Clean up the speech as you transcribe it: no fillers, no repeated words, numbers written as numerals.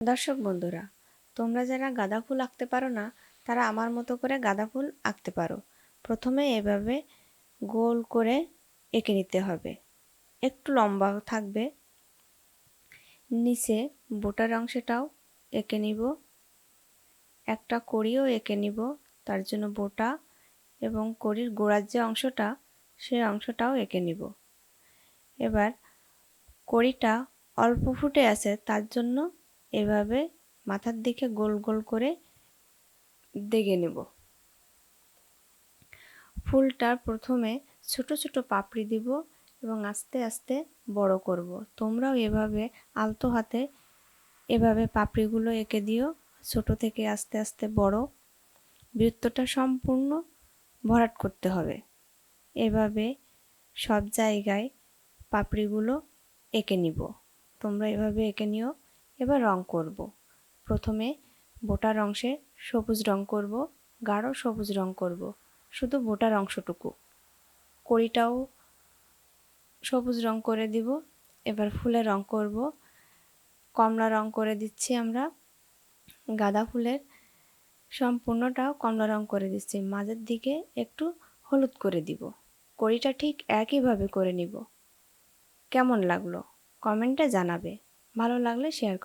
দর্শক বন্ধুরা, তোমরা যারা গাঁদা ফুল আঁকতে পারো না তারা আমার মতো করে গাঁদা ফুল আঁকতে পারো। প্রথমে এভাবে গোল করে এঁকে নিতে হবে, একটু লম্বা থাকবে। নিচে বোটার অংশটাও এঁকে নিব, একটা কড়িও এঁকে নিব। তার জন্য বোটা এবং কড়ির গোড়ার যে অংশটা সেই অংশটাও এঁকে নিব। এবার কড়িটা অল্প ফুটে আছে, তার জন্য এভাবে মাথার দিকে গোল গোল করে দেগে নেব। ফুলটার প্রথমে ছোট ছোট পাপড়ি দিব এবং আস্তে আস্তে বড় করব। তোমরাও এভাবে আলতো হাতে এভাবে পাপড়িগুলো এঁকে দিও, ছোট থেকে আস্তে আস্তে বড়। বৃত্তটা সম্পূর্ণ ভরাট করতে হবে। এভাবে সব জায়গায় পাপড়িগুলো এঁকে নিব। তোমরা এভাবে এঁকে নিও। এবার রং করব। প্রথমে বোটার অংশে সবুজ রং করব, গাঢ় সবুজ রং করব, শুধু বোটার অংশটুকু। কড়িটাও সবুজ রং করে দিব। এবার ফুলে রং করব, কমলা রং করে দিচ্ছি আমরা। গাঁদা ফুলের সম্পূর্ণটাও কমলা রং করে দিচ্ছি, মাঝের দিকে একটু হলুদ করে দিব। কড়িটা ঠিক একইভাবে করে নিব। কেমন লাগলো কমেন্টে জানাবে, ভালো লাগলে শেয়ার